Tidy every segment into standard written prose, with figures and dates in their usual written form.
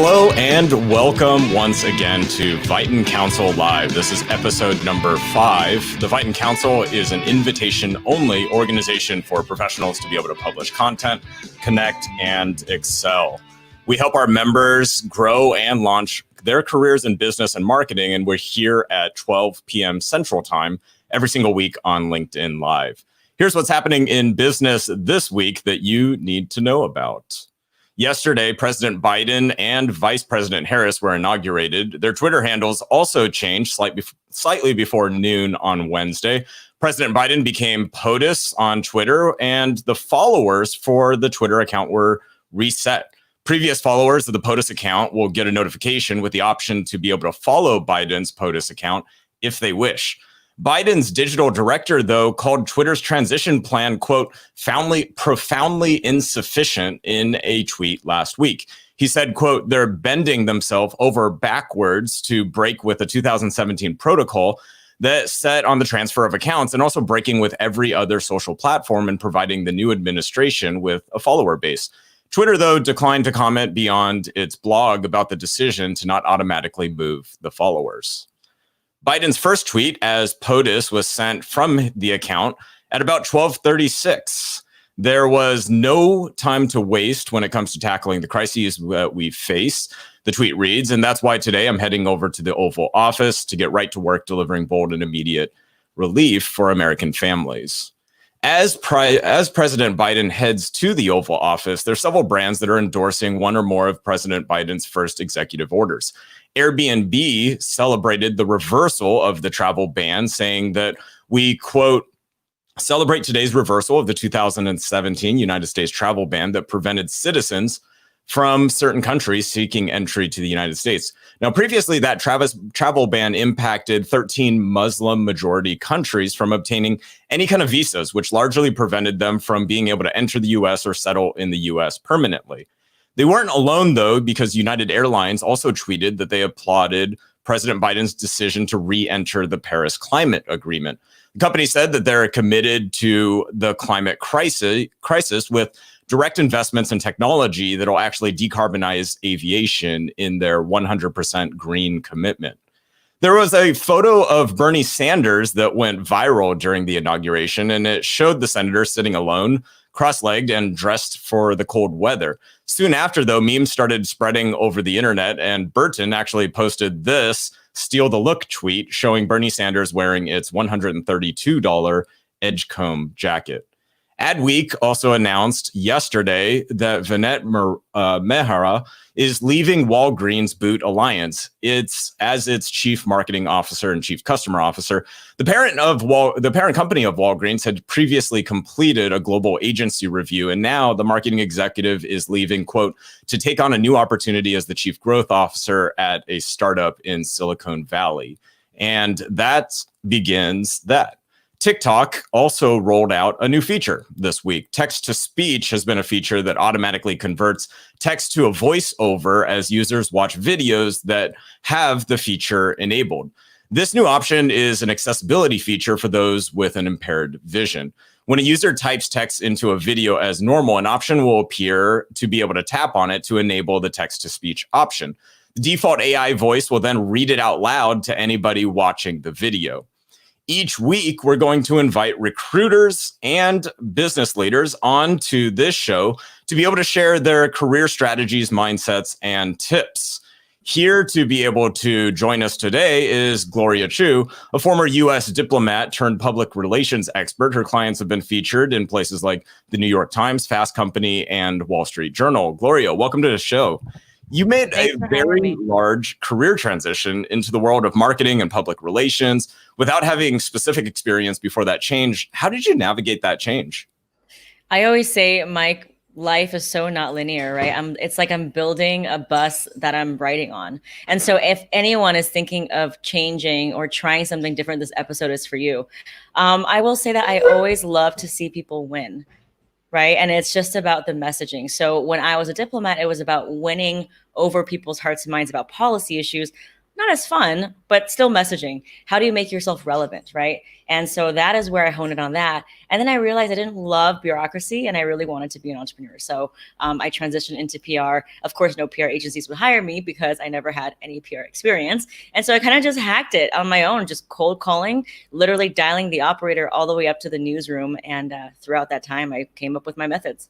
Hello and welcome once again to Vyten Council Live. This is episode number 5. The Vyten Council is an invitation-only organization for professionals to be able to publish content, connect, and excel. We help our members grow and launch their careers in business and marketing, and we're here at 12 p.m. Central Time every single week on LinkedIn Live. Here's what's happening in business this week that you need to know about. Yesterday, President Biden and Vice President Harris were inaugurated. Their Twitter handles also changed slightly before noon on Wednesday. President Biden became POTUS on Twitter, and the followers for the Twitter account were reset. Previous followers of the POTUS account will get a notification with the option to be able to follow Biden's POTUS account if they wish. Biden's digital director, though, called Twitter's transition plan, quote, profoundly insufficient in a tweet last week. He said, quote, they're bending themselves over backwards to break with the 2017 protocol that set on the transfer of accounts and also breaking with every other social platform and providing the new administration with a follower base. Twitter, though, declined to comment beyond its blog about the decision to not automatically move the followers. Biden's first tweet as POTUS was sent from the account at about 12:36. There was no time to waste when it comes to tackling the crises that we face, the tweet reads, and that's why today I'm heading over to the Oval Office to get right to work delivering bold and immediate relief for American families. As President Biden heads to the Oval Office, there's several brands that are endorsing one or more of President Biden's first executive orders. Airbnb celebrated the reversal of the travel ban, saying that we, quote, celebrate today's reversal of the 2017 United States travel ban that prevented citizens from certain countries seeking entry to the United States. Now, previously, that travel ban impacted 13 Muslim majority countries from obtaining any kind of visas, which largely prevented them from being able to enter the U.S. or settle in the U.S. permanently. They weren't alone, though, because United Airlines also tweeted that they applauded President Biden's decision to re-enter the Paris Climate Agreement. The company said that they're committed to the climate crisis with direct investments in technology that will actually decarbonize aviation in their 100% green commitment. There was a photo of Bernie Sanders that went viral during the inauguration, and it showed the senator sitting alone, cross-legged and dressed for the cold weather. Soon after, though, memes started spreading over the internet, and Burton actually posted this steal the look tweet showing Bernie Sanders wearing its $132 Edgecombe jacket. Adweek also announced yesterday that Vyten Mehra is leaving Walgreens Boot Alliance. It's as its chief marketing officer and chief customer officer. The parent company of Walgreens had previously completed a global agency review, and now the marketing executive is leaving, quote, to take on a new opportunity as the chief growth officer at a startup in Silicon Valley. And that begins that. TikTok also rolled out a new feature this week. Text-to-speech has been a feature that automatically converts text to a voiceover as users watch videos that have the feature enabled. This new option is an accessibility feature for those with an impaired vision. When a user types text into a video as normal, an option will appear to be able to tap on it to enable the text-to-speech option. The default AI voice will then read it out loud to anybody watching the video. Each week, we're going to invite recruiters and business leaders onto this show to be able to share their career strategies, mindsets, and tips. Here to be able to join us today is Gloria Chu, a former U.S. diplomat turned public relations expert. Her clients have been featured in places like the New York Times, Fast Company, and Wall Street Journal. Gloria, welcome to the show. You made a very large career transition into the world of marketing and public relations without having specific experience before that change. How did you navigate that change? I always say, Mike, life is so not linear, right? It's like I'm building a bus that I'm riding on. And so if anyone is thinking of changing or trying something different, this episode is for you. I will say that I always love to see people win. Right. And it's just about the messaging. So when I was a diplomat, it was about winning over people's hearts and minds about policy issues, not as fun, but still messaging. How do you make yourself relevant, right? And so that is where I honed in on that. And then I realized I didn't love bureaucracy and I really wanted to be an entrepreneur. So I transitioned into PR. Of course, no PR agencies would hire me because I never had any PR experience. And so I kind of just hacked it on my own, just cold calling, literally dialing the operator all the way up to the newsroom. And throughout that time, I came up with my methods.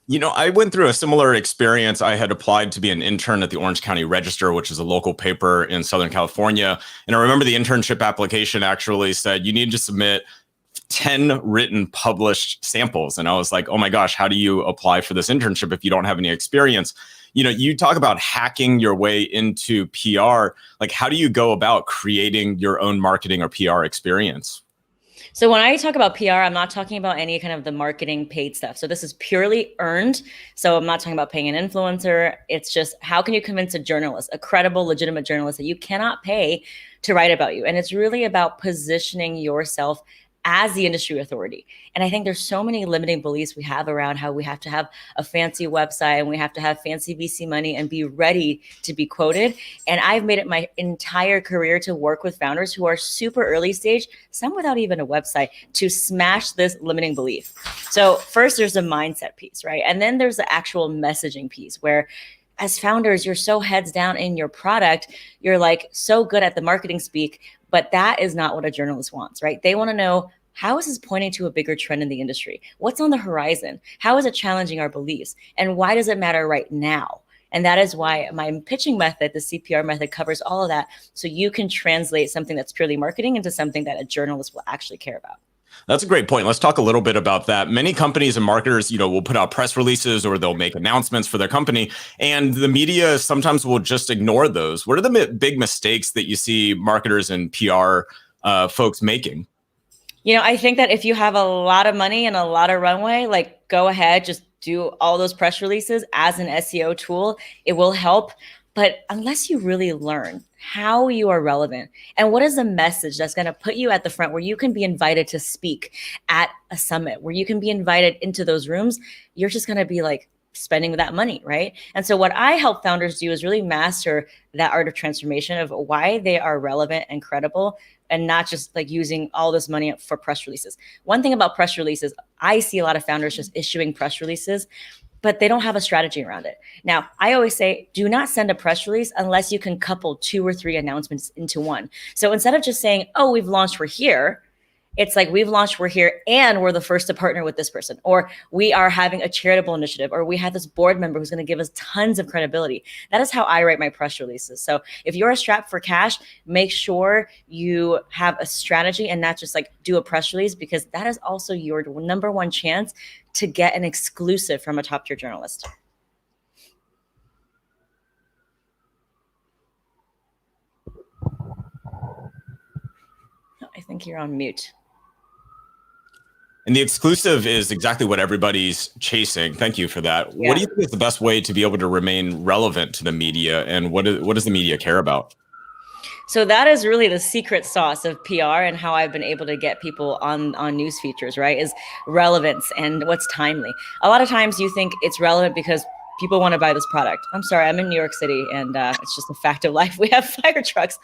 I went through a similar experience. I had applied to be an intern at the Orange County Register, which is a local paper in Southern California. And I remember the internship application actually said you need to submit 10 written published samples. And I was like, oh my gosh, how do you apply for this internship if you don't have any experience? You talk about hacking your way into PR. Like, how do you go about creating your own marketing or PR experience? So when I talk about PR, I'm not talking about any kind of the marketing paid stuff. So this is purely earned. So I'm not talking about paying an influencer. It's just how can you convince a journalist, a credible, legitimate journalist that you cannot pay to write about you? And it's really about positioning yourself as the industry authority. And I think there's so many limiting beliefs we have around how we have to have a fancy website and we have to have fancy VC money and be ready to be quoted. And I've made it my entire career to work with founders who are super early stage, some without even a website, to smash this limiting belief. So first there's a mindset piece, right? And then there's the actual messaging piece where as founders, you're so heads down in your product, you're like so good at the marketing speak, but that is not what a journalist wants, right? They want to know, how is this pointing to a bigger trend in the industry? What's on the horizon? How is it challenging our beliefs? And why does it matter right now? And that is why my pitching method, the CPR method, covers all of that. So you can translate something that's purely marketing into something that a journalist will actually care about. That's a great point. Let's talk a little bit about that. Many companies and marketers, will put out press releases or they'll make announcements for their company, and the media sometimes will just ignore those. What are the big mistakes that you see marketers and PR folks making? I think that if you have a lot of money and a lot of runway, like go ahead, just do all those press releases as an SEO tool. It will help. But unless you really learn how you are relevant and what is the message that's going to put you at the front where you can be invited to speak at a summit, where you can be invited into those rooms, you're just going to be like spending that money, right? And so what I help founders do is really master that art of transformation of why they are relevant and credible and not just like using all this money for press releases. One thing about press releases, I see a lot of founders just issuing press releases, but they don't have a strategy around it. Now, I always say, do not send a press release unless you can couple 2 or 3 announcements into one. So instead of just saying, oh, we've launched, we're here, it's like we've launched, we're here, and we're the first to partner with this person, or we are having a charitable initiative, or we have this board member who's going to give us tons of credibility. That is how I write my press releases. So if you're strapped for cash, make sure you have a strategy and not just like do a press release, because that is also your number one chance to get an exclusive from a top tier journalist. I think you're on mute. And the exclusive is exactly what everybody's chasing. Thank you for that. Yeah. What do you think is the best way to be able to remain relevant to the media, and what does the media care about? So that is really the secret sauce of PR and how I've been able to get people on news features, right? Is relevance and what's timely. A lot of times you think it's relevant because people want to buy this product. I'm sorry, I'm in New York City and it's just a fact of life. We have fire trucks.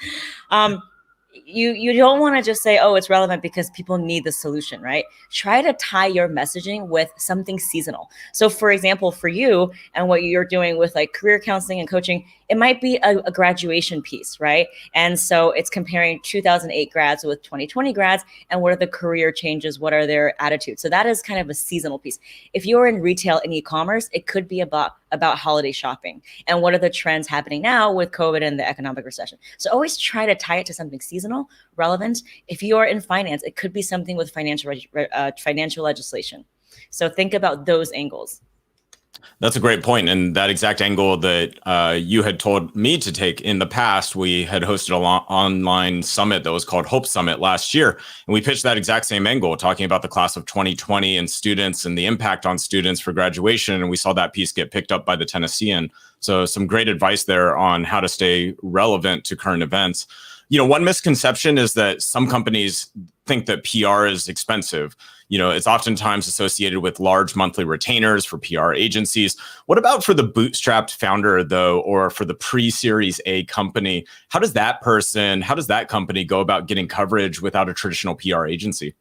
You don't want to just say, oh, it's relevant because people need the solution, right? Try to tie your messaging with something seasonal. So for example, for you and what you're doing with like career counseling and coaching, it might be a graduation piece, right? And so it's comparing 2008 grads with 2020 grads and what are the career changes? What are their attitudes? So that is kind of a seasonal piece. If you're in retail and e-commerce, it could be about holiday shopping and what are the trends happening now with COVID and the economic recession. So always try to tie it to something seasonal, relevant. If you are in finance, it could be something with financial legislation. So think about those angles. That's a great point. And that exact angle that you had told me to take in the past, we had hosted an online summit that was called Hope Summit last year. And we pitched that exact same angle, talking about the class of 2020 and students and the impact on students for graduation. And we saw that piece get picked up by the Tennessean. So some great advice there on how to stay relevant to current events. One misconception is that some companies think that PR is expensive. It's oftentimes associated with large monthly retainers for PR agencies. What about for the bootstrapped founder, though, or for the pre-Series A company? How does that company go about getting coverage without a traditional PR agency?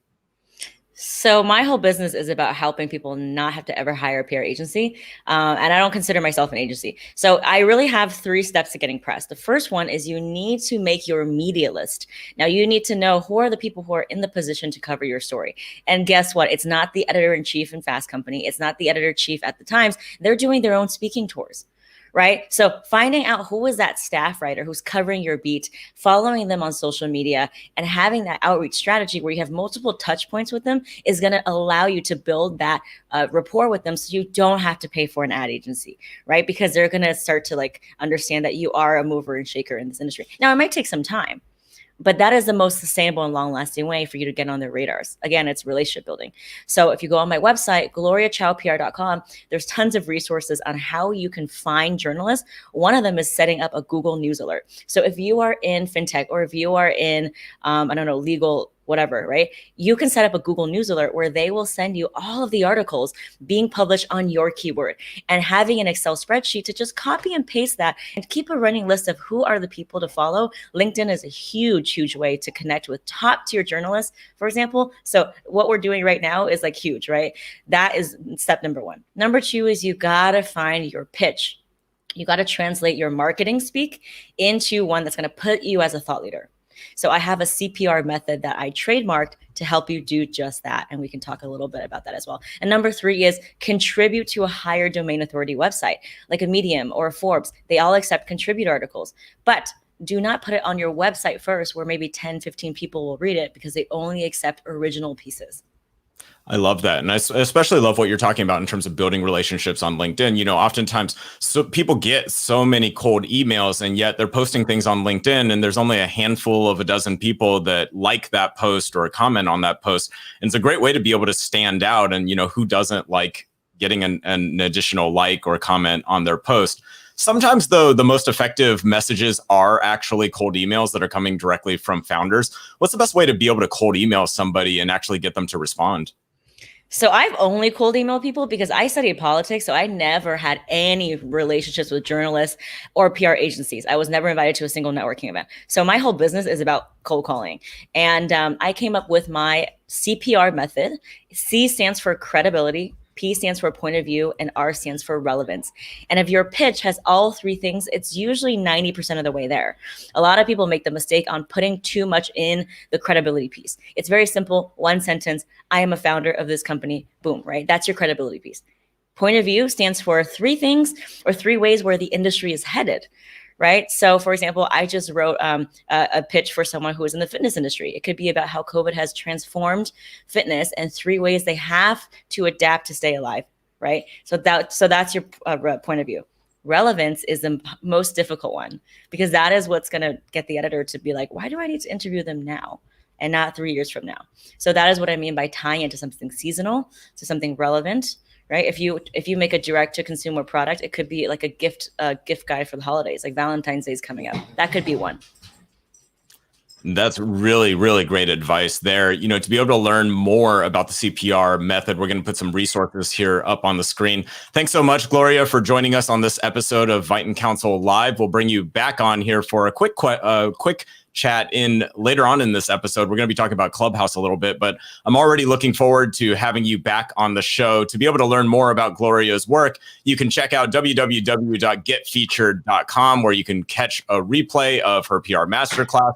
So my whole business is about helping people not have to ever hire a PR agency. And I don't consider myself an agency. So I really have 3 steps to getting press. The first one is you need to make your media list. Now you need to know who are the people who are in the position to cover your story. And guess what? It's not the editor-in-chief in Fast Company. It's not the editor-in-chief at the Times. They're doing their own speaking tours. Right? So finding out who is that staff writer who's covering your beat, following them on social media, and having that outreach strategy where you have multiple touch points with them is going to allow you to build that rapport with them so you don't have to pay for an ad agency, right? Because they're going to start to understand that you are a mover and shaker in this industry. Now, it might take some time, but that is the most sustainable and long-lasting way for you to get on their radars. Again, it's relationship building. So if you go on my website, gloriachowpr.com, there's tons of resources on how you can find journalists. One of them is setting up a Google News alert. So if you are in fintech or if you are in, legal, whatever, right? You can set up a Google News alert where they will send you all of the articles being published on your keyword, and having an Excel spreadsheet to just copy and paste that and keep a running list of who are the people to follow. LinkedIn is a huge, huge way to connect with top tier journalists, for example. So what we're doing right now is huge, right? That is step number 1. Number 2 is you got to find your pitch. You got to translate your marketing speak into one that's going to put you as a thought leader. So I have a CPR method that I trademarked to help you do just that. And we can talk a little bit about that as well. And number 3 is contribute to a higher domain authority website, like a Medium or a Forbes. They all accept contribute articles, but do not put it on your website first where maybe 10, 15 people will read it, because they only accept original pieces. I love that. And I especially love what you're talking about in terms of building relationships on LinkedIn. Oftentimes people get so many cold emails, and yet they're posting things on LinkedIn, and there's only a handful of a dozen people that like that post or comment on that post. And it's a great way to be able to stand out. And, who doesn't like getting an additional like or comment on their post? Sometimes, though, the most effective messages are actually cold emails that are coming directly from founders. What's the best way to be able to cold email somebody and actually get them to respond? So I've only cold emailed people because I studied politics. So I never had any relationships with journalists or PR agencies. I was never invited to a single networking event. So my whole business is about cold calling. And I came up with my CPR method. C stands for credibility, P stands for point of view, and R stands for relevance. And if your pitch has all 3 things, it's usually 90% of the way there. A lot of people make the mistake on putting too much in the credibility piece. It's very simple, 1 sentence. I am a founder of this company. Boom, right? That's your credibility piece. Point of view stands for 3 things or 3 ways where the industry is headed. Right. So, for example, I just wrote a pitch for someone who is in the fitness industry. It could be about how COVID has transformed fitness and 3 ways they have to adapt to stay alive. Right. So that's your point of view. Relevance is the most difficult one, because that is what's going to get the editor to be like, why do I need to interview them now and not 3 years from now? So that is what I mean by tying it to something seasonal, to something relevant. Right? If you make a direct to consumer product, it could be like a gift guide for the holidays, like Valentine's Day is coming up. That could be one. That's really, really great advice there. To be able to learn more about the CPR method, we're going to put some resources here up on the screen. Thanks so much, Gloria, for joining us on this episode of Vyten Counsel Live. We'll bring you back on here for a quick chat in later on in this episode. We're going to be talking about Clubhouse a little bit, but I'm already looking forward to having you back on the show. To be able to learn more about Gloria's work, you can check out www.getfeatured.com, where you can catch a replay of her PR masterclass.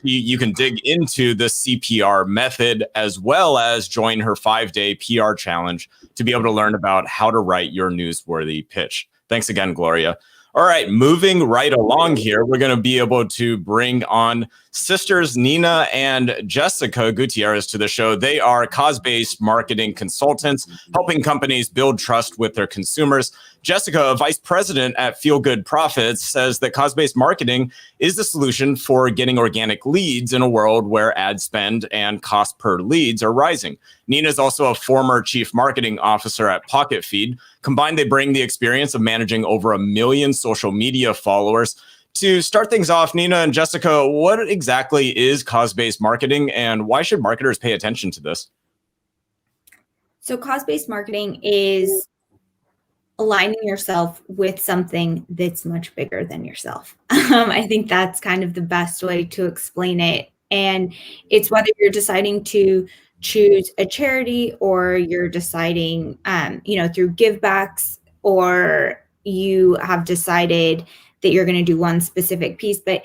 You can dig into the CPR method, as well as join her 5-day PR challenge to be able to learn about how to write your newsworthy pitch. Thanks again, Gloria. All right, moving right along here, we're going to be able to bring on sisters Nina and Jessica Gutierrez to the show. They are cause-based marketing consultants, helping companies build trust with their consumers. Jessica, a vice president at Feel Good Profits, says that cause-based marketing is the solution for getting organic leads in a world where ad spend and cost per leads are rising. Nina is also a former chief marketing officer at Pocket Feed. Combined, they bring the experience of managing over 1 million social media followers. To start things off, Nina and Jessica, what exactly is cause-based marketing, and why should marketers pay attention to this? So cause-based marketing is aligning yourself with something that's much bigger than yourself. I think that's kind of the best way to explain it. And it's whether you're deciding to choose a charity, or you're deciding, through givebacks, or you have decided that you're going to do one specific piece. But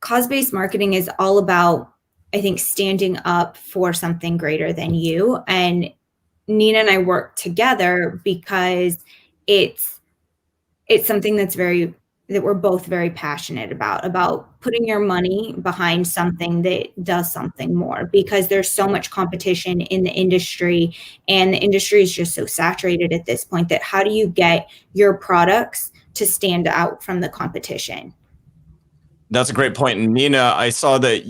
cause-based marketing is all about, I think, standing up for something greater than you. And Nina and I work together because it's something that we're both very passionate about putting your money behind something that does something more, because there's so much competition in the industry, and the industry is just so saturated at this point that how do you get your products to stand out from the competition? That's a great point. And Nina, I saw that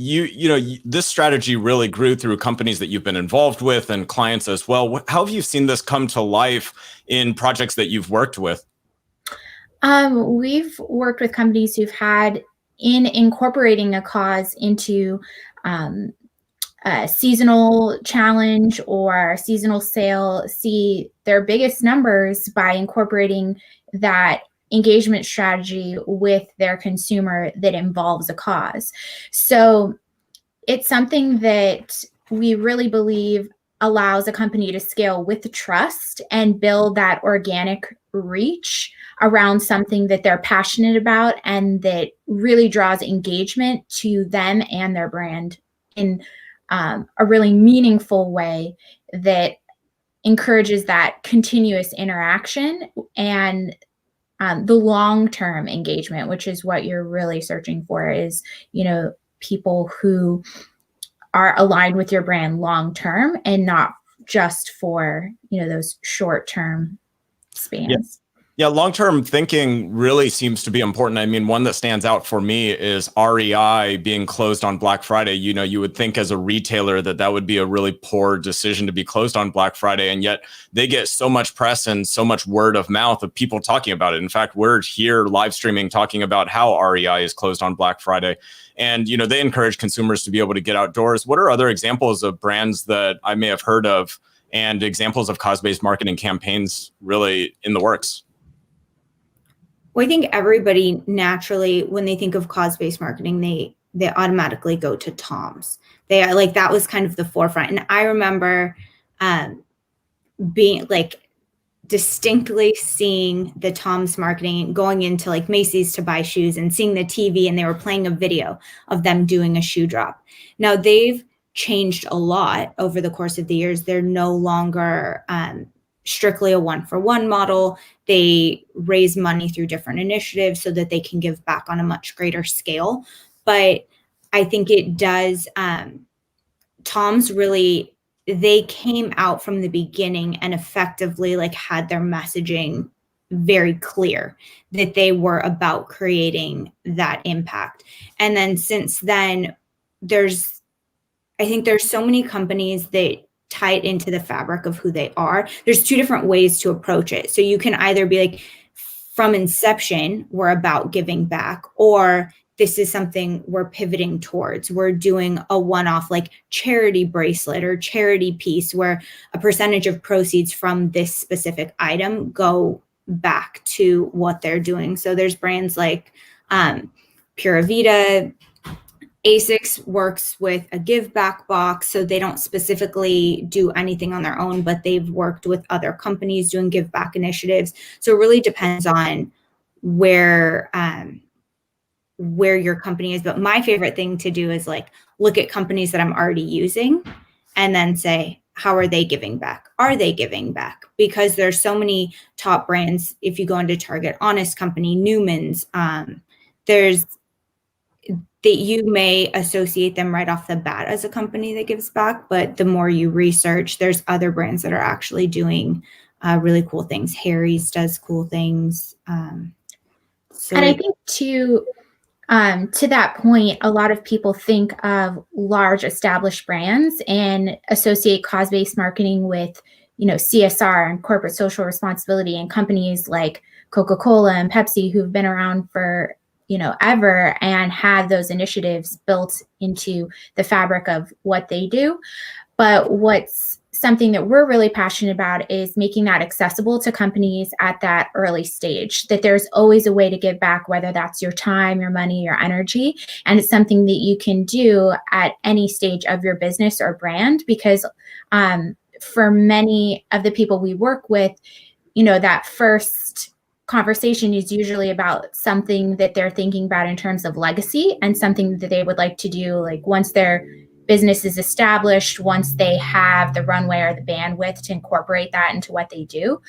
this strategy really grew through companies that you've been involved with and clients as well. How have you seen this come to life in projects that you've worked with? We've worked with companies who've had in incorporating a cause into a seasonal challenge or seasonal sale, see their biggest numbers by incorporating that engagement strategy with their consumer that involves a cause. So it's something that we really believe allows a company to scale with trust and build that organic reach around something that they're passionate about and that really draws engagement to them and their brand in a really meaningful way that encourages that continuous interaction and the long-term engagement, which is what you're really searching for, is, people who are aligned with your brand long-term and not just for, those short-term spans. Yeah, long-term thinking really seems to be important. I mean, one that stands out for me is REI being closed on Black Friday. You would think as a retailer that would be a really poor decision to be closed on Black Friday, and yet they get so much press and so much word of mouth of people talking about it. In fact, we're here live streaming talking about how REI is closed on Black Friday. And, they encourage consumers to be able to get outdoors. What are other examples of brands that I may have heard of and examples of cause-based marketing campaigns really in the works? Well, I think everybody naturally, when they think of cause-based marketing, they automatically go to Tom's. That was kind of the forefront. And I remember being distinctly seeing the Tom's marketing, going into Macy's to buy shoes and seeing the TV, and they were playing a video of them doing a shoe drop. Now they've changed a lot over the course of the years. They're no longer strictly a one-for-one model. They raise money through different initiatives so that they can give back on a much greater scale. But I think it does, Tom's really, they came out from the beginning and effectively had their messaging very clear that they were about creating that impact. And then since then, I think there's so many companies that tie it into the fabric of who they are. There's two different ways to approach it. So you can either be from inception, we're about giving back, or this is something we're pivoting towards. We're doing a one-off charity bracelet or charity piece where a percentage of proceeds from this specific item go back to what they're doing. So there's brands like Pura Vida. ASICS works with a give back box, so they don't specifically do anything on their own, but they've worked with other companies doing give back initiatives. So it really depends on where your company is. But my favorite thing to do is look at companies that I'm already using and then say, how are they giving back? Are they giving back? Because there's so many top brands. If you go into Target, Honest Company, Newman's, there's that you may associate them right off the bat as a company that gives back, but the more you research, there's other brands that are actually doing really cool things. Harry's does cool things. And I think to that point, a lot of people think of large established brands and associate cause-based marketing with, CSR and corporate social responsibility, and companies like Coca-Cola and Pepsi who've been around for ever, and have those initiatives built into the fabric of what they do. But what's something that we're really passionate about is making that accessible to companies at that early stage, that there's always a way to give back, whether that's your time, your money, your energy. And it's something that you can do at any stage of your business or brand, because for many of the people we work with, that first conversation is usually about something that they're thinking about in terms of legacy, and something that they would like to do, like once their business is established, once they have the runway or the bandwidth to incorporate that into what they do.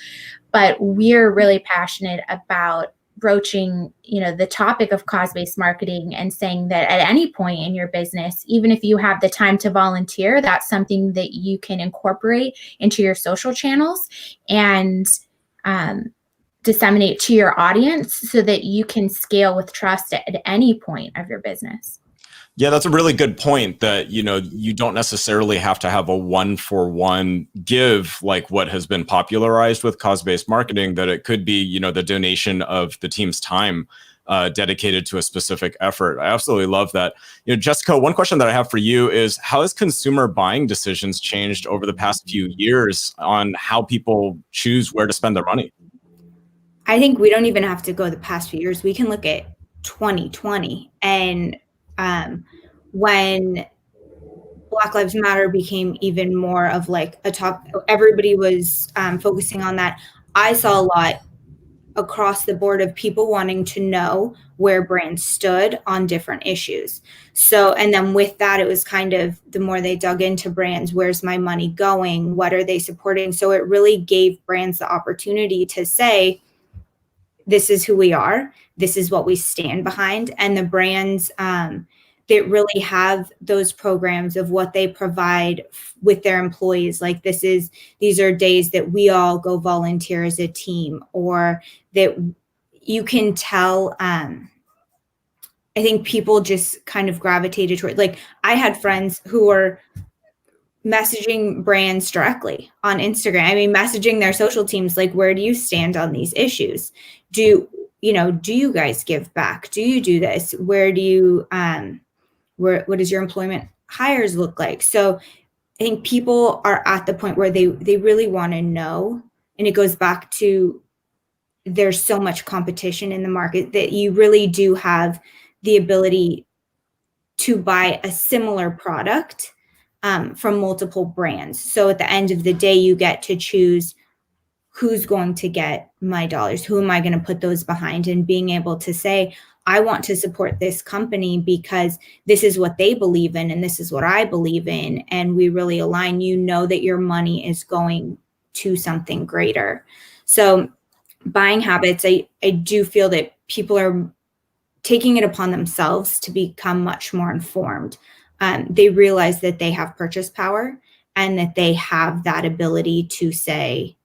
But we're really passionate about broaching, the topic of cause-based marketing, and saying that at any point in your business, even if you have the time to volunteer, that's something that you can incorporate into your social channels and disseminate to your audience, so that you can scale with trust at any point of your business. Yeah, that's a really good point, that, you don't necessarily have to have a one-for-one give like what has been popularized with cause-based marketing, that it could be, the donation of the team's time dedicated to a specific effort. I absolutely love that. Jessica, one question that I have for you is, how has consumer buying decisions changed over the past few years on how people choose where to spend their money? I think we don't even have to go the past few years. We can look at 2020, and when Black Lives Matter became even more of like a top, everybody was focusing on that. I saw a lot across the board of people wanting to know where brands stood on different issues. So, and then with that, it was kind of, the more they dug into brands, where's my money going? What are they supporting? So it really gave brands the opportunity to say, this is who we are. This is what we stand behind. And the brands that really have those programs of what they provide with their employees, like these are days that we all go volunteer as a team, or that you can tell. I think people just kind of gravitated toward, like, I had friends who were messaging brands directly on Instagram. I mean, messaging their social teams, like, where do you stand on these issues? Do you guys give back? Do you do this? Where do you, what does your employment hires look like? So I think people are at the point where they really want to know. And it goes back to, there's so much competition in the market that you really do have the ability to buy a similar product from multiple brands. So at the end of the day, you get to choose who's going to get my dollars, who am I going to put those behind, and being able to say, I want to support this company because this is what they believe in and this is what I believe in, and we really align. That your money is going to something greater. So buying habits, I do feel that people are taking it upon themselves to become much more informed. They realize that they have purchase power, and that they have that ability to say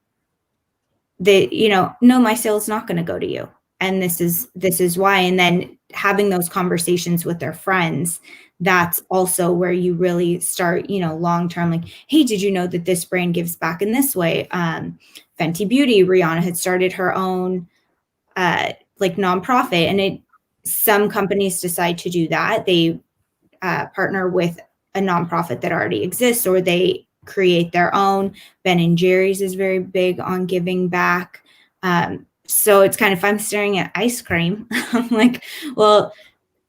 that, no, my sale is not going to go to you, and this is why. And then having those conversations with their friends, that's also where you really start, long term, like, hey, did you know that this brand gives back in this way? Fenty Beauty, Rihanna had started her own nonprofit, and some companies decide to do that. They partner with a nonprofit that already exists, or they create their own. Ben & Jerry's is very big on giving back. So it's kind of, if I'm staring at ice cream, I'm like, well,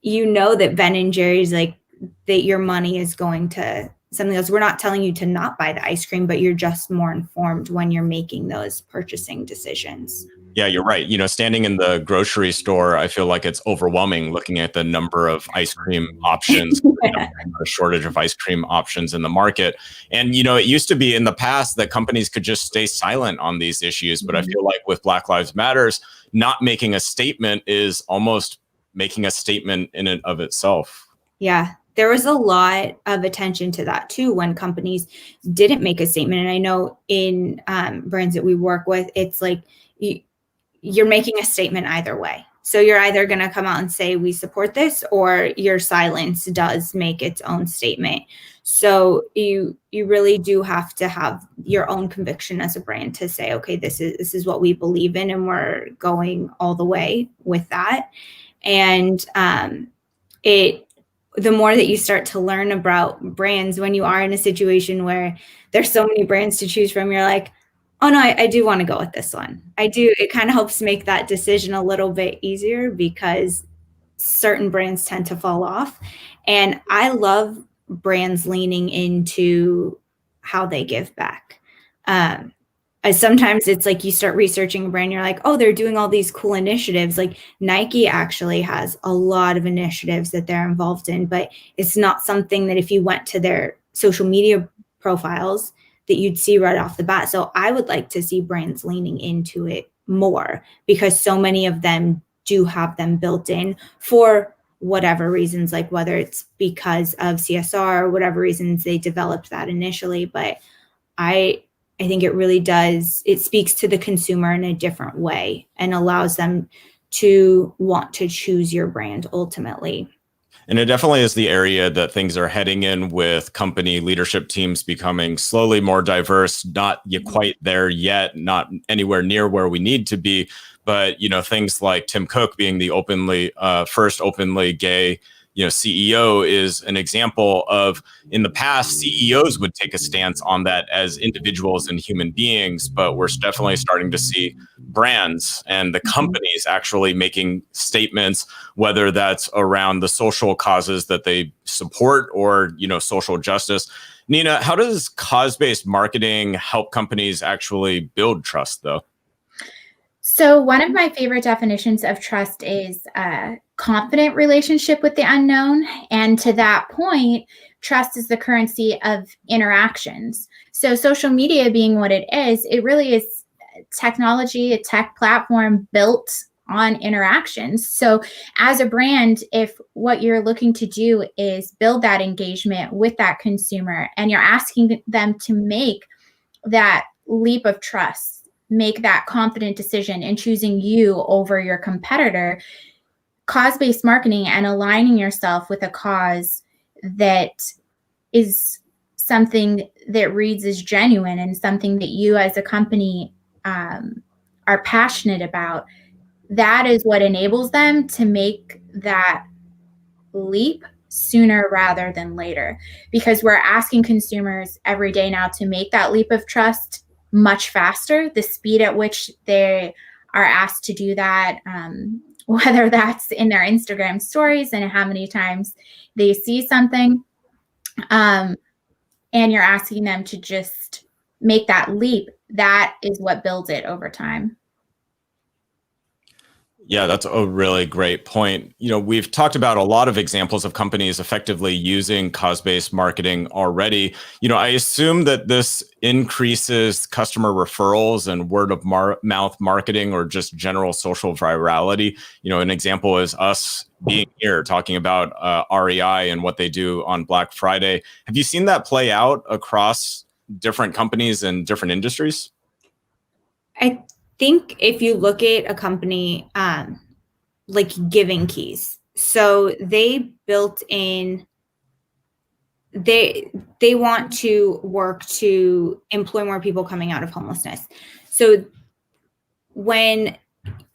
that Ben & Jerry's, like, that your money is going to something else. We're not telling you to not buy the ice cream, but you're just more informed when you're making those purchasing decisions. Yeah, you're right. Standing in the grocery store, I feel like it's overwhelming looking at the number of ice cream options, Yeah. a shortage of ice cream options in the market. And, it used to be in the past that companies could just stay silent on these issues. But I feel like with Black Lives Matters, not making a statement is almost making a statement in and of itself. Yeah. There was a lot of attention to that too when companies didn't make a statement. And I know in brands that we work with, it's like, you're making a statement either way. So you're either going to come out and say, we support this, or your silence does make its own statement. So you really do have to have your own conviction as a brand to say, okay, this is what we believe in, and we're going all the way with that. And the more that you start to learn about brands, when you are in a situation where there's so many brands to choose from, you're like, oh no, I do want to go with this one. I do. It kind of helps make that decision a little bit easier because certain brands tend to fall off. And I love brands leaning into how they give back. Sometimes it's like you start researching a brand, you're like, oh, they're doing all these cool initiatives. Like Nike actually has a lot of initiatives that they're involved in, but it's not something that if you went to their social media profiles that you'd see right off the bat. So I would like to see brands leaning into it more because so many of them do have them built in for whatever reasons, like whether it's because of CSR or whatever reasons they developed that initially. But I think it really does. It speaks to the consumer in a different way and allows them to want to choose your brand ultimately. And it definitely is the area that things are heading in, with company leadership teams becoming slowly more diverse, not yet quite there yet, not anywhere near where we need to be. But, things like Tim Cook being the first openly gay CEO is an example of, in the past, CEOs would take a stance on that as individuals and human beings, but we're definitely starting to see brands and the companies actually making statements, whether that's around the social causes that they support or, social justice. Nina, how does cause-based marketing help companies actually build trust, though? So one of my favorite definitions of trust is a confident relationship with the unknown. And to that point, trust is the currency of interactions. So social media being what it really is technology, a tech platform built on interactions. So as a brand, if what you're looking to do is build that engagement with that consumer and you're asking them to make that leap of trust, make that confident decision in choosing you over your competitor, cause-based marketing and aligning yourself with a cause that is something that reads as genuine and something that you as a company are passionate about, that is what enables them to make that leap sooner rather than later. Because we're asking consumers every day now to make that leap of trust much faster. The speed at which they are asked to do that, whether that's in their Instagram stories and how many times they see something, and you're asking them to just make that leap, that is what builds it over time. Yeah, that's a really great point. We've talked about a lot of examples of companies effectively using cause-based marketing already. I assume that this increases customer referrals and word of mouth marketing, or just general social virality. An example is us being here talking about REI and what they do on Black Friday. Have you seen that play out across different companies and different industries? I think if you look at a company like Giving Keys, so they built in, they want to work to employ more people coming out of homelessness. So when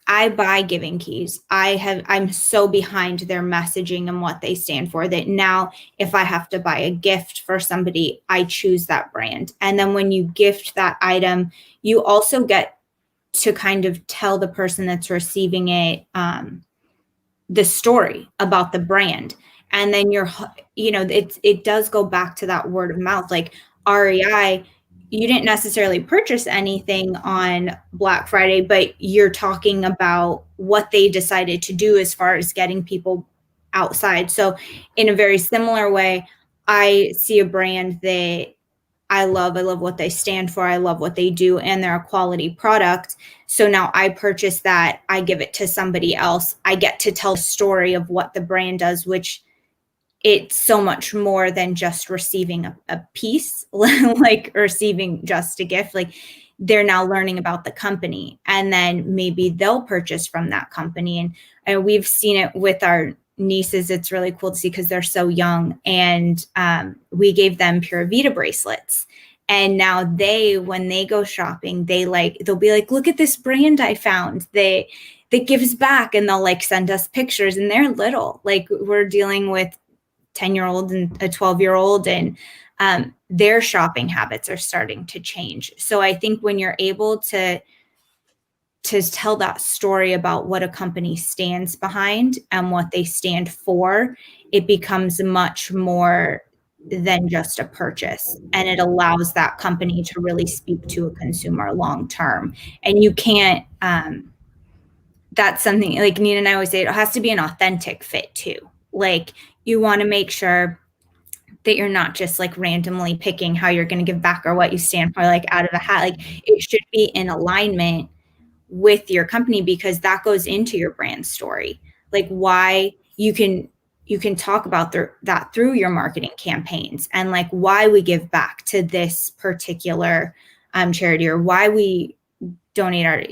I buy Giving Keys, I'm so behind their messaging and what they stand for that now if I have to buy a gift for somebody, I choose that brand. And then when you gift that item, you also get to kind of tell the person that's receiving it the story about the brand. And then it does go back to that word of mouth. Like REI, you didn't necessarily purchase anything on Black Friday, but you're talking about what they decided to do as far as getting people outside. So in a very similar way, I see a brand that I love what they stand for. I love what they do, and they're a quality product. So now I purchase that, I give it to somebody else. I get to tell the story of what the brand does, which it's so much more than just receiving a piece, like receiving just a gift. Like they're now learning about the company, and then maybe they'll purchase from that company. And we've seen it with our nieces. It's really cool to see because they're so young, and we gave them Pura Vida bracelets, And now when they go shopping, they'll be like, look at this brand I found. That gives back, and they'll like send us pictures, and they're little. Like, we're dealing with 10-year-old and a 12-year-old, and their shopping habits are starting to change. So I think when you're able to tell that story about what a company stands behind and what they stand for, it becomes much more than just a purchase, and it allows that company to really speak to a consumer long term. And you can't that's something like Nina and I always say, it has to be an authentic fit too. Like, you want to make sure that you're not just like randomly picking how you're going to give back or what you stand for, like out of a hat. Like, it should be in alignment with your company, because that goes into your brand story. Like, why you can talk about that through your marketing campaigns, and like why we give back to this particular charity, or why we donate our,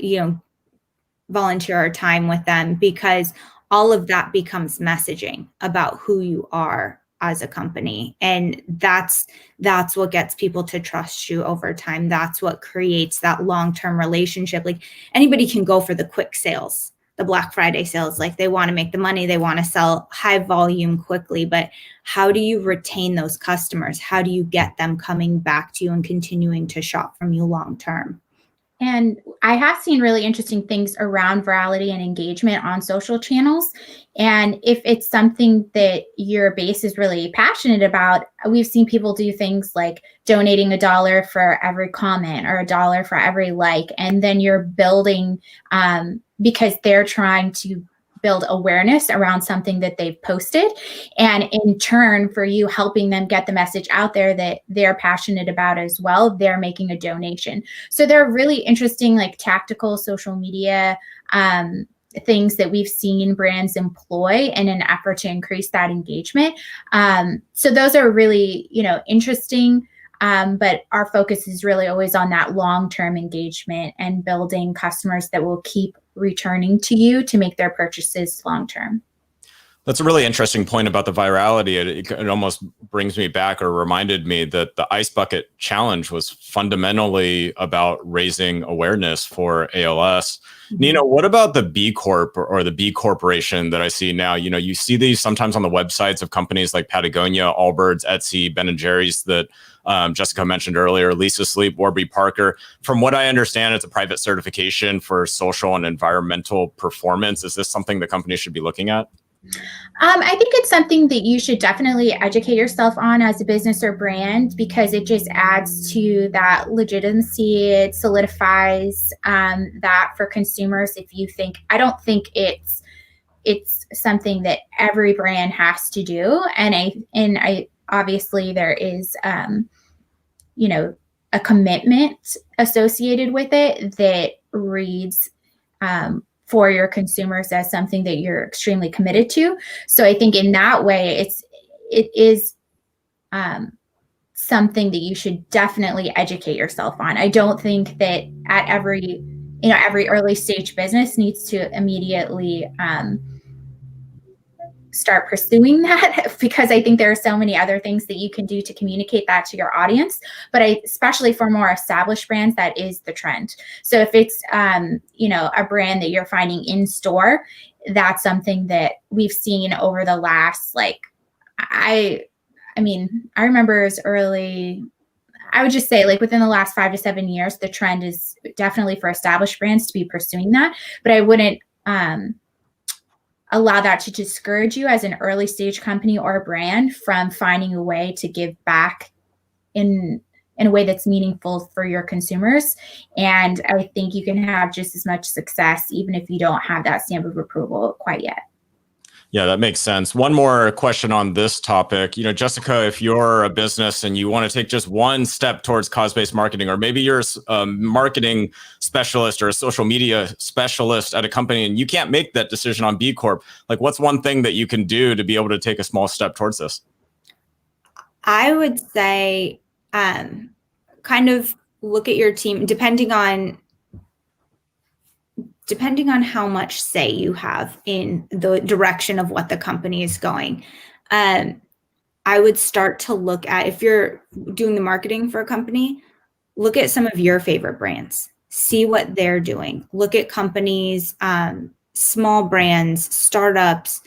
volunteer our time with them, because all of that becomes messaging about who you are as a company. And that's what gets people to trust you over time. That's what creates that long-term relationship. Like, anybody can go for the quick sales, the Black Friday sales. Like, they want to make the money, they want to sell high volume quickly, but how do you retain those customers? How do you get them coming back to you and continuing to shop from you long term? And I have seen really interesting things around virality and engagement on social channels. And if it's something that your base is really passionate about, we've seen people do things like donating $1 for every comment or $1 for every like. And then you're building, because they're trying to build awareness around something that they've posted, and in turn, for you helping them get the message out there that they're passionate about as well, they're making a donation. So there are really interesting, like, tactical social media things that we've seen brands employ in an effort to increase that engagement. So those are really, interesting. But our focus is really always on that long-term engagement and building customers that will keep returning to you to make their purchases long-term. That's a really interesting point about the virality. It almost brings me back, or reminded me, that the Ice Bucket Challenge was fundamentally about raising awareness for ALS. Mm-hmm. Nina, what about the B Corp or the B Corporation that I see now? You see these sometimes on the websites of companies like Patagonia, Allbirds, Etsy, Ben & Jerry's that Jessica mentioned earlier, Lisa Sleep, Warby Parker. From what I understand, it's a private certification for social and environmental performance. Is this something the company should be looking at? I think it's something that you should definitely educate yourself on as a business or brand, because it just adds to that legitimacy. It solidifies that for consumers. I don't think it's something that every brand has to do. And I obviously there is, a commitment associated with it that reads for your consumers as something that you're extremely committed to. So I think in that way, it is something that you should definitely educate yourself on. I don't think that at every early stage business needs to immediately start pursuing that, because I think there are so many other things that you can do to communicate that to your audience. But especially for more established brands, that is the trend. So if it's, a brand that you're finding in store, that's something that we've seen over the last, I remember as early, I would just say within the last 5 to 7 years, the trend is definitely for established brands to be pursuing that. But I wouldn't, allow that to discourage you as an early stage company or a brand from finding a way to give back in a way that's meaningful for your consumers. And I think you can have just as much success even if you don't have that stamp of approval quite yet. Yeah, that makes sense. One more question on this topic. Jessica, if you're a business and you want to take just one step towards cause-based marketing, or maybe you're a marketing specialist or a social media specialist at a company and you can't make that decision on B Corp, what's one thing that you can do to be able to take a small step towards this? I would say kind of look at your team, depending on how much say you have in the direction of what the company is going. I would start to look at, if you're doing the marketing for a company, look at some of your favorite brands, see what they're doing. Look at companies, small brands, startups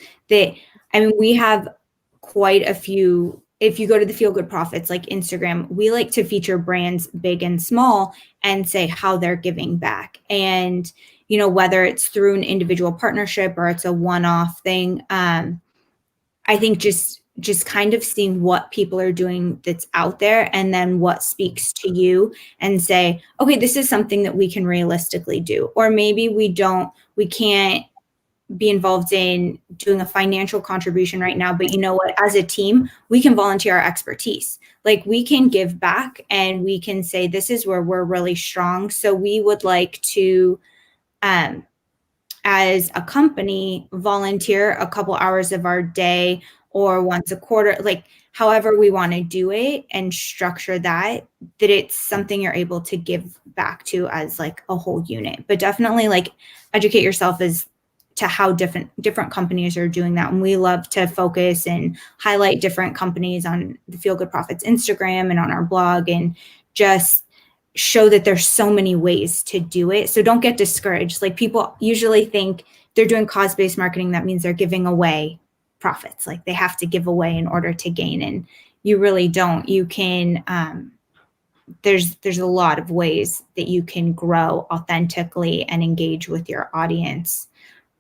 we have quite a few. If you go to the Feel Good Profits, like Instagram, we like to feature brands big and small and say how they're giving back. And, whether it's through an individual partnership or it's a one-off thing, I think just kind of seeing what people are doing that's out there and then what speaks to you and say, okay, this is something that we can realistically do. Or maybe we can't be involved in doing a financial contribution right now, but you know what, as a team, we can volunteer our expertise. Like, we can give back and we can say, this is where we're really strong. So we would like to, as a company, volunteer a couple hours of our day or once a quarter, like however we want to do it, and structure that it's something you're able to give back to as like a whole unit. But definitely like educate yourself as to how different companies are doing that. And we love to focus and highlight different companies on the Feel Good Profits Instagram and on our blog, and just show that there's so many ways to do it. So don't get discouraged. Like, people usually think they're doing cause-based marketing, that means they're giving away profits. Like, they have to give away in order to gain. And you really don't. You can, there's a lot of ways that you can grow authentically and engage with your audience.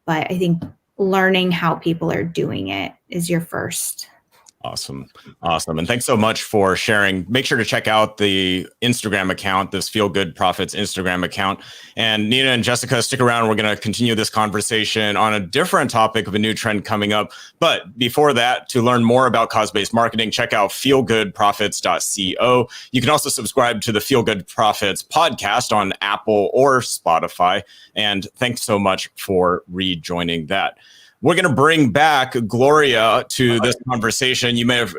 But I think learning how people are doing it is your first. Awesome. And thanks so much for sharing. Make sure to check out the Instagram account, this Feel Good Profits Instagram account. And Nina and Jessica, stick around. We're going to continue this conversation on a different topic of a new trend coming up. But before that, to learn more about cause-based marketing, check out feelgoodprofits.co. You can also subscribe to the Feel Good Profits podcast on Apple or Spotify. And thanks so much for rejoining that. We're going to bring back Gloria to this conversation. You may have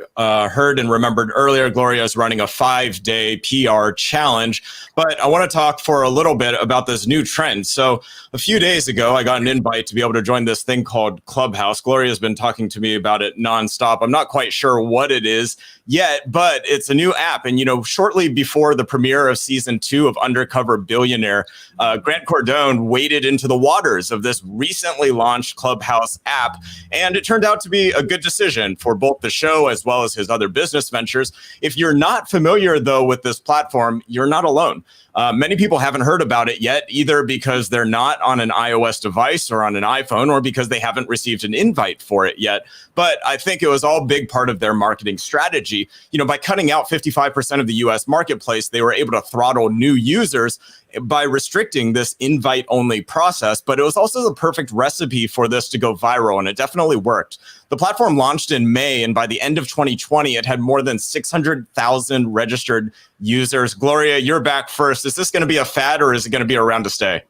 heard and remembered earlier, Gloria is running a 5-day PR challenge, but I want to talk for a little bit about this new trend. So a few days ago, I got an invite to be able to join this thing called Clubhouse. Gloria's been talking to me about it nonstop. I'm not quite sure what it is yet, but it's a new app. And, shortly before the premiere of season 2 of Undercover Billionaire, Grant Cardone waded into the waters of this recently launched Clubhouse app. And it turned out to be a good decision for both the show as well as his other business ventures. If you're not familiar, though, with this platform, you're not alone. Many people haven't heard about it yet, either because they're not on an iOS device or on an iPhone, or because they haven't received an invite for it yet. But I think it was all a big part of their marketing strategy. By cutting out 55% of the US marketplace, they were able to throttle new users by restricting this invite-only process. But it was also the perfect recipe for this to go viral, and it definitely worked. The platform launched in May, and by the end of 2020, it had more than 600,000 registered users. Gloria, you're back first. Is this going to be a fad, or is it going to be around to stay?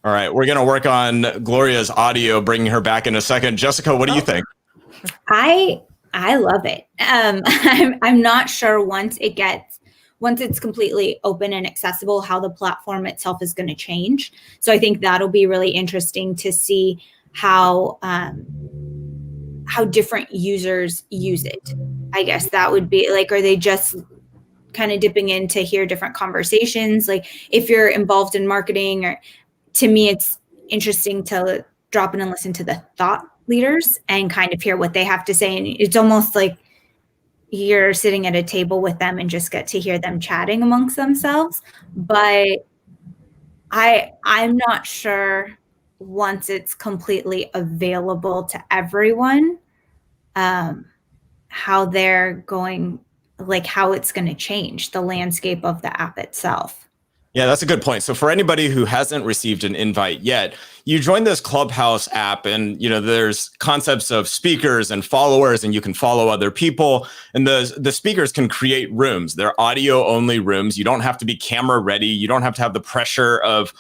All right, we're going to work on Gloria's audio, bringing her back in a second. Jessica, what do you think? I love it. I'm not sure once it's completely open and accessible, how the platform itself is going to change. So I think that'll be really interesting to see how different users use it. I guess that would be like, are they just kind of dipping in to hear different conversations? Like, if you're involved in marketing, or to me, it's interesting to drop in and listen to the thought leaders and kind of hear what they have to say. And it's almost like you're sitting at a table with them and just get to hear them chatting amongst themselves. But I'm not sure, once it's completely available to everyone, how they're going, like how it's going to change the landscape of the app itself. Yeah, that's a good point. So for anybody who hasn't received an invite yet, you join this Clubhouse app, and there's concepts of speakers and followers, and you can follow other people. And the speakers can create rooms. They're audio only rooms. You don't have to be camera ready. You don't have to have the pressure of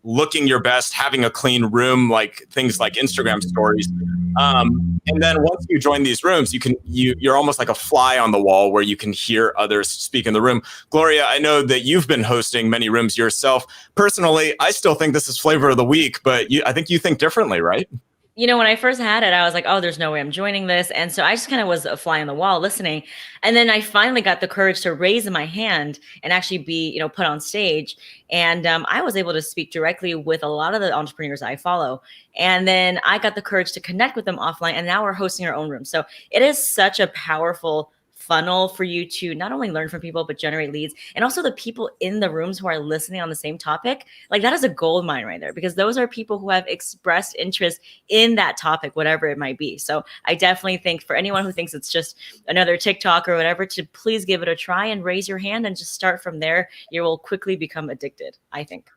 looking your best, having a clean room, like things like Instagram stories. And then once you join these rooms, you're almost like a fly on the wall where you can hear others speak in the room. Gloria, I know that you've been hosting many rooms yourself. Personally, I still think this is flavor of the week speak, but I think you think differently, right? When I first had it, I was like, oh, there's no way I'm joining this. And so I just kind of was a fly on the wall listening. And then I finally got the courage to raise my hand and actually be, put on stage. And I was able to speak directly with a lot of the entrepreneurs I follow. And then I got the courage to connect with them offline. And now we're hosting our own room. So it is such a powerful funnel for you to not only learn from people, but generate leads. And also the people in the rooms who are listening on the same topic, like that is a gold mine right there, because those are people who have expressed interest in that topic, whatever it might be. So I definitely think for anyone who thinks it's just another TikTok or whatever, to please give it a try and raise your hand and just start from there. You will quickly become addicted, I think.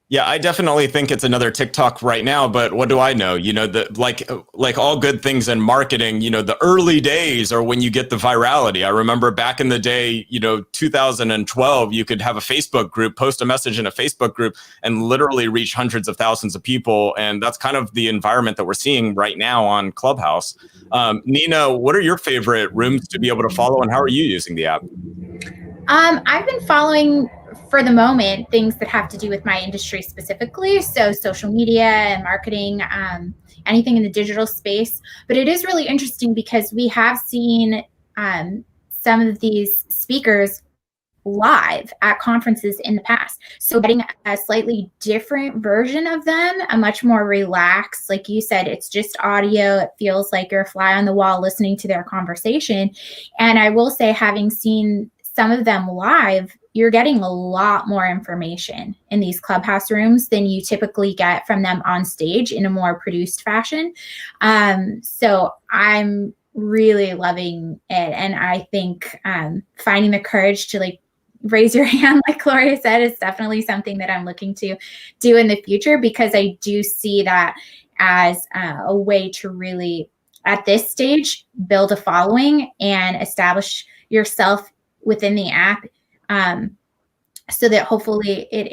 Yeah, I definitely think it's another TikTok right now, but what do I know? Like all good things in marketing, the early days are when you get the virality. I remember back in the day, 2012, you could have a Facebook group, post a message in a Facebook group and literally reach hundreds of thousands of people. And that's kind of the environment that we're seeing right now on Clubhouse. Nina, what are your favorite rooms to be able to follow, and how are you using the app? I've been following, for the moment, things that have to do with my industry specifically. So social media and marketing, anything in the digital space. But it is really interesting because we have seen some of these speakers live at conferences in the past. So getting a slightly different version of them, a much more relaxed, like you said, it's just audio. It feels like you're a fly on the wall listening to their conversation. And I will say, having seen some of them live, you're getting a lot more information in these Clubhouse rooms than you typically get from them on stage in a more produced fashion. So I'm really loving it. And I think finding the courage to raise your hand, like Gloria said, is definitely something that I'm looking to do in the future, because I do see that as a way to really, at this stage, build a following and establish yourself within the app, so that hopefully it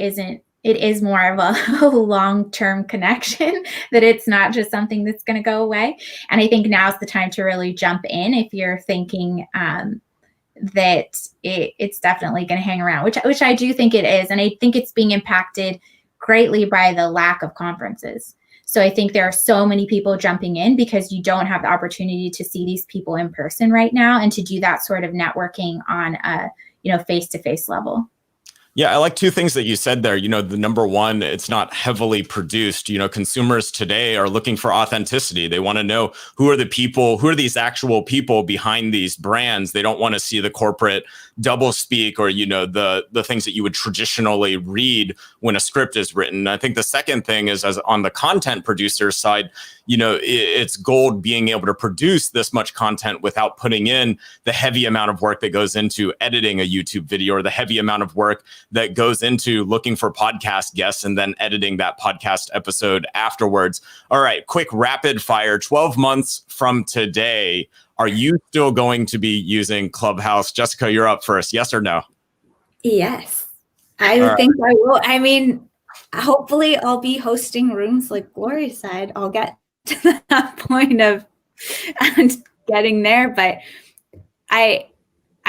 is more of a long-term connection, that it's not just something that's going to go away. And I think now's the time to really jump in if you're thinking that it's definitely going to hang around, which I do think it is. And I think it's being impacted greatly by the lack of conferences. So I think there are so many people jumping in because you don't have the opportunity to see these people in person right now, and to do that sort of networking on a face-to-face level. Yeah, I like two things that you said there. The number one, it's not heavily produced. Consumers today are looking for authenticity. They want to know who are these actual people behind these brands. They don't want to see the corporate doublespeak or, the things that you would traditionally read when a script is written. I think the second thing is, as on the content producer side, it's gold being able to produce this much content without putting in the heavy amount of work that goes into editing a YouTube video, or the heavy amount of work that goes into looking for podcast guests and then editing that podcast episode afterwards. All right, quick rapid fire. 12 months from today, are you still going to be using Clubhouse? Jessica, you're up first. Yes or no? Yes, I think I will. I mean, hopefully I'll be hosting rooms like Gloria said. I'll get to that point of getting there, but I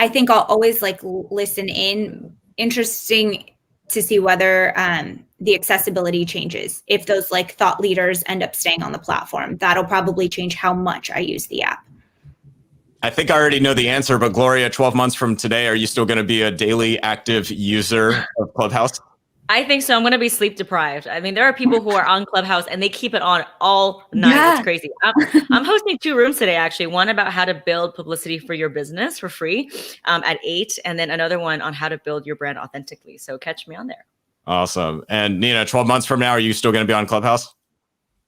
think I'll always listen in. Interesting to see whether the accessibility changes. If those thought leaders end up staying on the platform, that'll probably change how much I use the app. I think I already know the answer, but Gloria, 12 months from today, are you still going to be a daily active user of Clubhouse? I think so. I'm going to be sleep deprived. I mean, there are people who are on Clubhouse and they keep it on all night. Yeah. It's crazy. I'm hosting 2 rooms today, actually. One about how to build publicity for your business for free at 8, and then another one on how to build your brand authentically. So catch me on there. Awesome. And Nina, 12 months from now, are you still going to be on Clubhouse?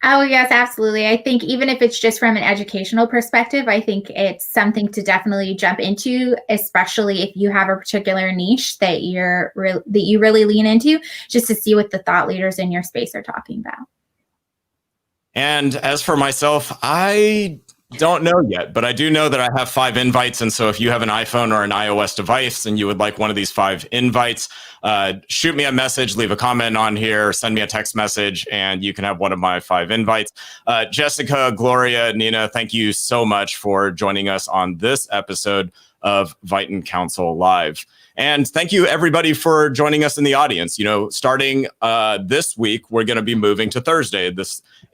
Oh, yes, absolutely. I think even if it's just from an educational perspective, I think it's something to definitely jump into, especially if you have a particular niche that you really lean into, just to see what the thought leaders in your space are talking about. And as for myself, I don't know yet, but I do know that I have 5 invites. And so if you have an iPhone or an iOS device and you would like one of these 5 invites, shoot me a message, leave a comment on here, send me a text message, and you can have one of my 5 invites. Jessica, Gloria, Nina, thank you so much for joining us on this episode of Vyten Council Live. And thank you, everybody, for joining us in the audience. Starting this week, we're going to be moving to Thursday.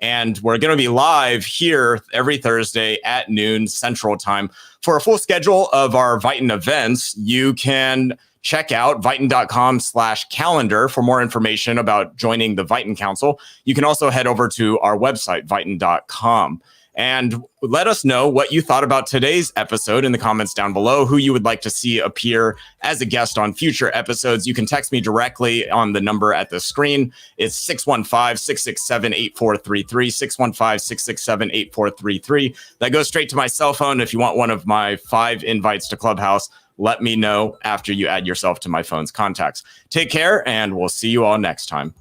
And we're going to be live here every Thursday at noon Central Time. For a full schedule of our Vyten events, you can check out vyten.com/calendar for more information about joining the Vyten Council. You can also head over to our website, vyten.com. And let us know what you thought about today's episode in the comments down below, who you would like to see appear as a guest on future episodes. You can text me directly on the number at the screen. It's 615-667-8433, 615-667-8433. That goes straight to my cell phone. If you want one of my 5 invites to Clubhouse, let me know after you add yourself to my phone's contacts. Take care, and we'll see you all next time.